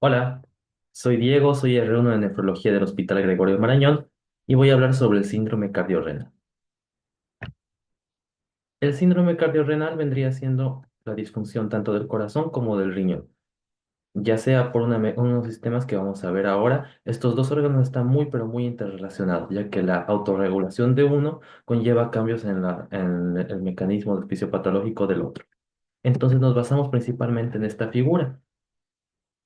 Hola, soy Diego, soy R1 de Nefrología del Hospital Gregorio Marañón y voy a hablar sobre el síndrome cardiorrenal. El síndrome cardiorrenal vendría siendo la disfunción tanto del corazón como del riñón, ya sea por unos sistemas que vamos a ver ahora. Estos dos órganos están muy pero muy interrelacionados, ya que la autorregulación de uno conlleva cambios en el mecanismo del fisiopatológico del otro. Entonces nos basamos principalmente en esta figura.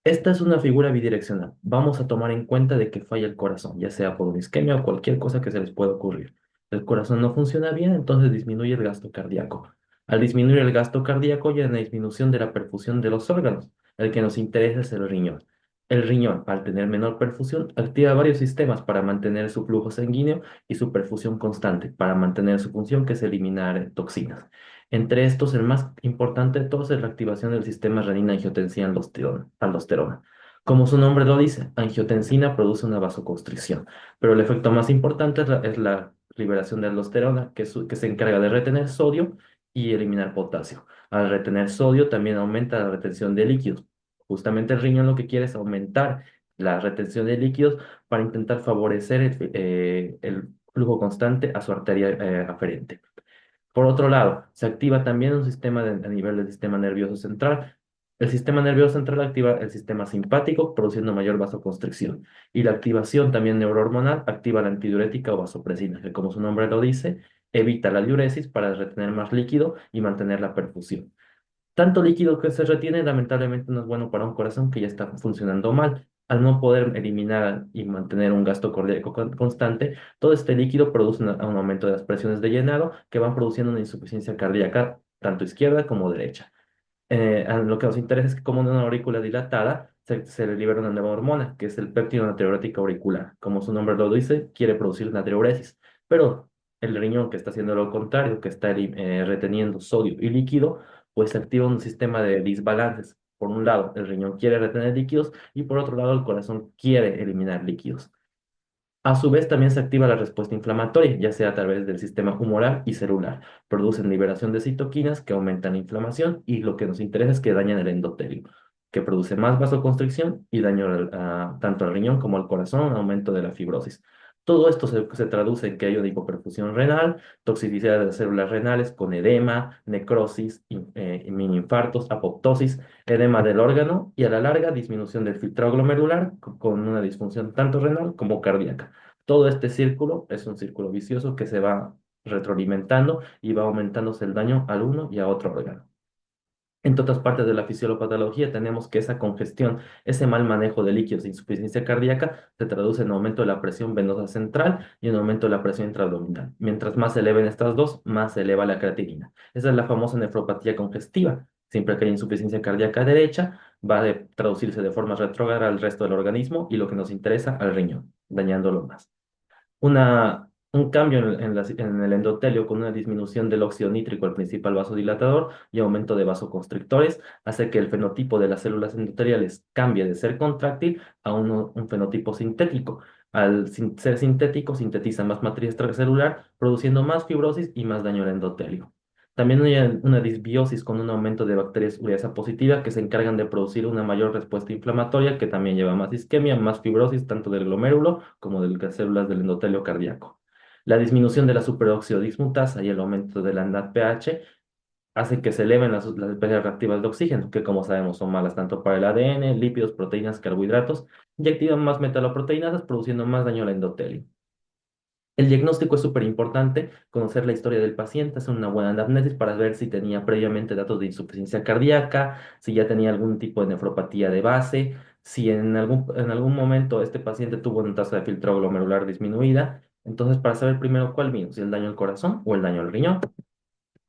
Esta es una figura bidireccional. Vamos a tomar en cuenta de que falla el corazón, ya sea por una isquemia o cualquier cosa que se les pueda ocurrir. El corazón no funciona bien, entonces disminuye el gasto cardíaco. Al disminuir el gasto cardíaco, hay una disminución de la perfusión de los órganos. El que nos interesa es el riñón. El riñón, al tener menor perfusión, activa varios sistemas para mantener su flujo sanguíneo y su perfusión constante, para mantener su función, que es eliminar toxinas. Entre estos, el más importante de todos es la activación del sistema renina-angiotensina-aldosterona. Como su nombre lo dice, angiotensina produce una vasoconstricción, pero el efecto más importante es la liberación de aldosterona, que se encarga de retener sodio y eliminar potasio. Al retener sodio, también aumenta la retención de líquidos. Justamente el riñón lo que quiere es aumentar la retención de líquidos para intentar favorecer el flujo constante a su arteria aferente. Por otro lado, se activa también un sistema a nivel del sistema nervioso central. El sistema nervioso central activa el sistema simpático, produciendo mayor vasoconstricción. Y la activación también neurohormonal activa la antidiurética o vasopresina, que como su nombre lo dice, evita la diuresis para retener más líquido y mantener la perfusión. Tanto líquido que se retiene, lamentablemente no es bueno para un corazón que ya está funcionando mal. Al no poder eliminar y mantener un gasto cardíaco constante, todo este líquido produce un aumento de las presiones de llenado que van produciendo una insuficiencia cardíaca tanto izquierda como derecha. Lo que nos interesa es que como una aurícula dilatada, se le libera una nueva hormona, que es el péptido natriurético auricular. Como su nombre lo dice, quiere producir natriuresis. Pero el riñón, que está haciendo lo contrario, que está reteniendo sodio y líquido, pues activa un sistema de desbalances. Por un lado, el riñón quiere retener líquidos y por otro lado, el corazón quiere eliminar líquidos. A su vez, también se activa la respuesta inflamatoria, ya sea a través del sistema humoral y celular. Producen liberación de citoquinas que aumentan la inflamación y lo que nos interesa es que dañan el endotelio, que produce más vasoconstricción y daño tanto al riñón como al corazón, aumento de la fibrosis. Todo esto se traduce en que hay una hipoperfusión renal, toxicidad de las células renales con edema, necrosis, mini infartos, apoptosis, edema del órgano y a la larga disminución del filtrado glomerular con una disfunción tanto renal como cardíaca. Todo este círculo es un círculo vicioso que se va retroalimentando y va aumentándose el daño al uno y a otro órgano. En otras partes de la fisiopatología tenemos que esa congestión, ese mal manejo de líquidos e insuficiencia cardíaca se traduce en aumento de la presión venosa central y en aumento de la presión intraabdominal. Mientras más se eleven estas dos, más se eleva la creatinina. Esa es la famosa nefropatía congestiva. Siempre que hay insuficiencia cardíaca derecha, va a traducirse de forma retrógrada al resto del organismo y lo que nos interesa al riñón, dañándolo más. Un cambio en el endotelio con una disminución del óxido nítrico, el principal vasodilatador, y aumento de vasoconstrictores, hace que el fenotipo de las células endoteliales cambie de ser contráctil a un fenotipo sintético. Al ser sintético, sintetiza más matriz extracelular, produciendo más fibrosis y más daño al endotelio. También hay una disbiosis con un aumento de bacterias ureasa positiva que se encargan de producir una mayor respuesta inflamatoria que también lleva más isquemia, más fibrosis tanto del glomérulo como de las células del endotelio cardíaco. La disminución de la superóxido dismutasa y el aumento de la NADPH hacen que se eleven las especies reactivas de oxígeno, que como sabemos son malas tanto para el ADN, lípidos, proteínas, carbohidratos, y activan más metaloproteinasas produciendo más daño al endotelio. El diagnóstico es súper importante, conocer la historia del paciente, hacer una buena anamnesis para ver si tenía previamente datos de insuficiencia cardíaca, si ya tenía algún tipo de nefropatía de base, si en algún momento este paciente tuvo una tasa de filtrado glomerular disminuida. Entonces, para saber primero cuál vino, si el daño al corazón o el daño al riñón.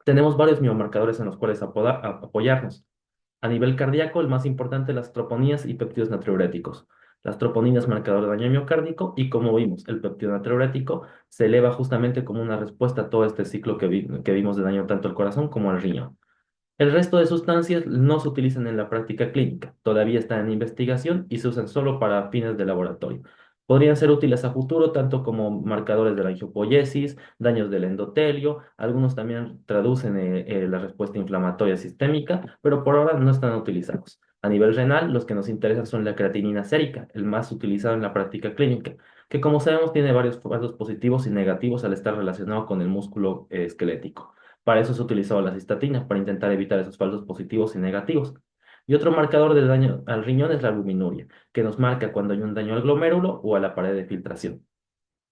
Tenemos varios biomarcadores en los cuales apoyarnos. A nivel cardíaco, el más importante, las troponías y péptidos natriuréticos. Las troponinas marcador de daño miocárdico y como vimos, el péptido natriurético se eleva justamente como una respuesta a todo este ciclo que vimos de daño tanto al corazón como al riñón. El resto de sustancias no se utilizan en la práctica clínica, todavía están en investigación y se usan solo para fines de laboratorio. Podrían ser útiles a futuro tanto como marcadores de la angiopoiesis, daños del endotelio, algunos también traducen la respuesta inflamatoria sistémica, pero por ahora no están utilizados. A nivel renal, los que nos interesan son la creatinina sérica, el más utilizado en la práctica clínica, que como sabemos tiene varios falsos positivos y negativos al estar relacionado con el músculo esquelético. Para eso se ha utilizado la cistatina, para intentar evitar esos falsos positivos y negativos. Y otro marcador de daño al riñón es la albuminuria, que nos marca cuando hay un daño al glomérulo o a la pared de filtración.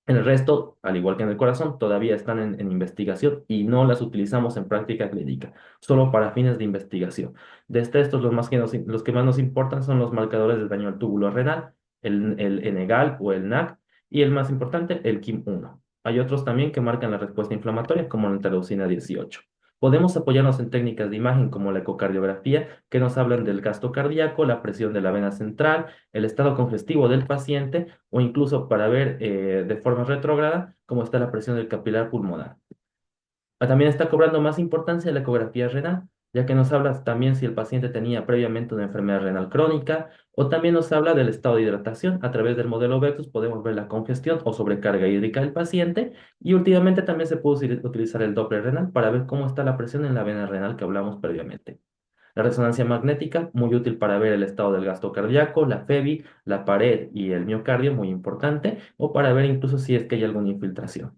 En el resto, al igual que en el corazón, todavía están en investigación y no las utilizamos en práctica clínica, solo para fines de investigación. Estos, los que más nos importan son los marcadores de daño al túbulo renal, el ENEGAL o el NAC, y el más importante, el KIM-1. Hay otros también que marcan la respuesta inflamatoria, como la interleucina 18. Podemos apoyarnos en técnicas de imagen como la ecocardiografía, que nos hablan del gasto cardíaco, la presión de la vena central, el estado congestivo del paciente o incluso para ver de forma retrógrada cómo está la presión del capilar pulmonar. También está cobrando más importancia la ecografía renal, ya que nos habla también si el paciente tenía previamente una enfermedad renal crónica o también nos habla del estado de hidratación. A través del modelo Vectus podemos ver la congestión o sobrecarga hídrica del paciente y últimamente también se puede utilizar el Doppler renal para ver cómo está la presión en la vena renal que hablamos previamente. La resonancia magnética, muy útil para ver el estado del gasto cardíaco, la FEBI, la pared y el miocardio, muy importante, o para ver incluso si es que hay alguna infiltración.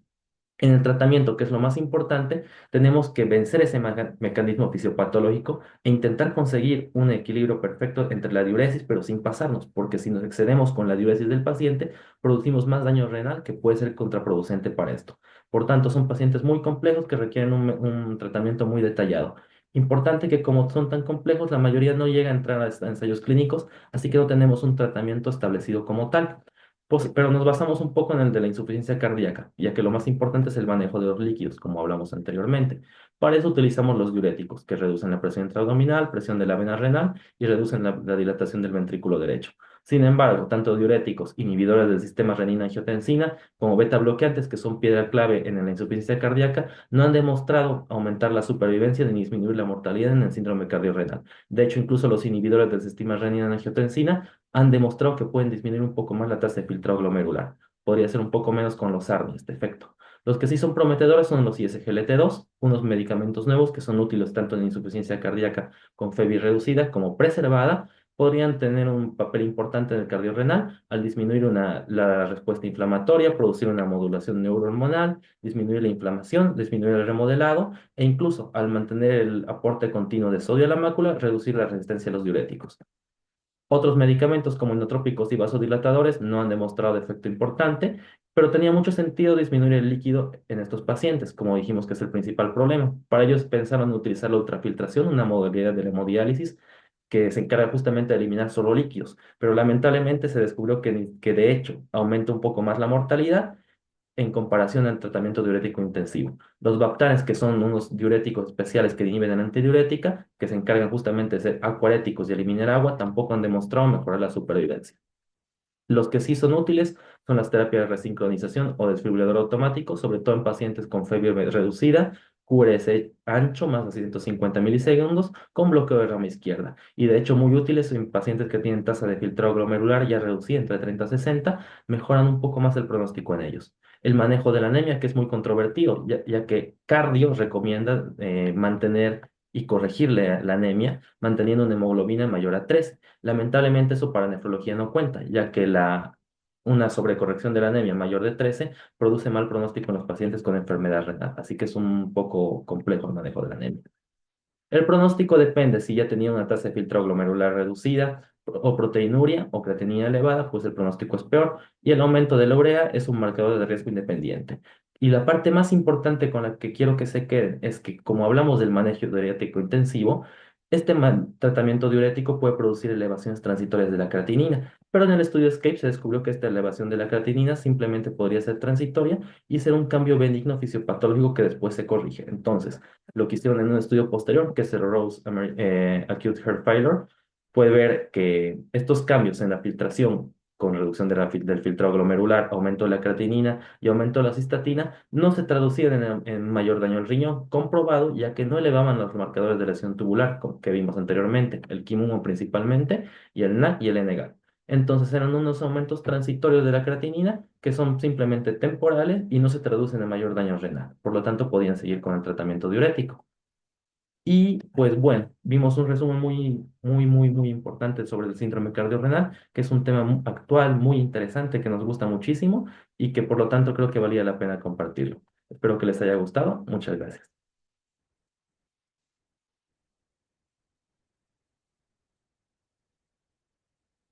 En el tratamiento, que es lo más importante, tenemos que vencer ese mecanismo fisiopatológico e intentar conseguir un equilibrio perfecto entre la diuresis, pero sin pasarnos, porque si nos excedemos con la diuresis del paciente, producimos más daño renal que puede ser contraproducente para esto. Por tanto, son pacientes muy complejos que requieren un tratamiento muy detallado. Importante que como son tan complejos, la mayoría no llega a entrar a ensayos clínicos, así que no tenemos un tratamiento establecido como tal. Pero nos basamos un poco en el de la insuficiencia cardíaca, ya que lo más importante es el manejo de los líquidos, como hablamos anteriormente. Para eso utilizamos los diuréticos, que reducen la presión intraabdominal, presión de la vena renal y reducen la dilatación del ventrículo derecho. Sin embargo, tanto diuréticos, inhibidores del sistema renina-angiotensina, como beta bloqueantes, que son piedra clave en la insuficiencia cardíaca, no han demostrado aumentar la supervivencia ni disminuir la mortalidad en el síndrome cardiorrenal. De hecho, incluso los inhibidores del sistema renina-angiotensina han demostrado que pueden disminuir un poco más la tasa de filtrado glomerular. Podría ser un poco menos con los ARNI este efecto. Los que sí son prometedores son los ISGLT2, unos medicamentos nuevos que son útiles tanto en insuficiencia cardíaca con FEBI reducida como preservada, podrían tener un papel importante en el cardiorrenal al disminuir la respuesta inflamatoria, producir una modulación neurohormonal, disminuir la inflamación, disminuir el remodelado e incluso al mantener el aporte continuo de sodio a la mácula, reducir la resistencia a los diuréticos. Otros medicamentos como inotrópicos y vasodilatadores no han demostrado efecto importante, pero tenía mucho sentido disminuir el líquido en estos pacientes, como dijimos que es el principal problema. Para ellos pensaron utilizar la ultrafiltración, una modalidad de la hemodiálisis que se encarga justamente de eliminar solo líquidos, pero lamentablemente se descubrió que de hecho aumenta un poco más la mortalidad en comparación al tratamiento diurético intensivo. Los baptanes, que son unos diuréticos especiales que inhiben la antidiurética, que se encargan justamente de ser acuaréticos y eliminar agua, tampoco han demostrado mejorar la supervivencia. Los que sí son útiles son las terapias de resincronización o desfibrilador automático, sobre todo en pacientes con fiebre reducida, QRS ancho, más de 150 milisegundos, con bloqueo de rama izquierda. Y de hecho muy útiles en pacientes que tienen tasa de filtrado glomerular ya reducida entre 30 a 60, mejoran un poco más el pronóstico en ellos. El manejo de la anemia, que es muy controvertido, ya que cardio recomienda mantener y corregir la anemia, manteniendo una hemoglobina mayor a 3. Lamentablemente eso para nefrología no cuenta, ya que una sobrecorrección de la anemia mayor de 13 produce mal pronóstico en los pacientes con enfermedad renal, así que es un poco complejo el manejo de la anemia. El pronóstico depende si ya tenía una tasa de filtro glomerular reducida o proteinuria o creatinina elevada, pues el pronóstico es peor y el aumento de la urea es un marcador de riesgo independiente. Y la parte más importante con la que quiero que se queden es que como hablamos del manejo diurético intensivo, este tratamiento diurético puede producir elevaciones transitorias de la creatinina, pero en el estudio ESCAPE se descubrió que esta elevación de la creatinina simplemente podría ser transitoria y ser un cambio benigno fisiopatológico que después se corrige. Entonces, lo que hicieron en un estudio posterior, que es el Rose Acute Heart Failure, puede ver que estos cambios en la filtración con reducción del filtrado glomerular, aumento de la creatinina y aumento de la cistatina, no se traducían en mayor daño al riñón, comprobado, ya que no elevaban los marcadores de lesión tubular, que vimos anteriormente, el KIM-1 principalmente, y el NAC y el NGAL. Entonces eran unos aumentos transitorios de la creatinina que son simplemente temporales y no se traducen en mayor daño renal. Por lo tanto, podían seguir con el tratamiento diurético. Y pues bueno, vimos un resumen muy importante sobre el síndrome cardiorrenal, que es un tema actual, muy interesante, que nos gusta muchísimo y que por lo tanto creo que valía la pena compartirlo. Espero que les haya gustado. Muchas gracias.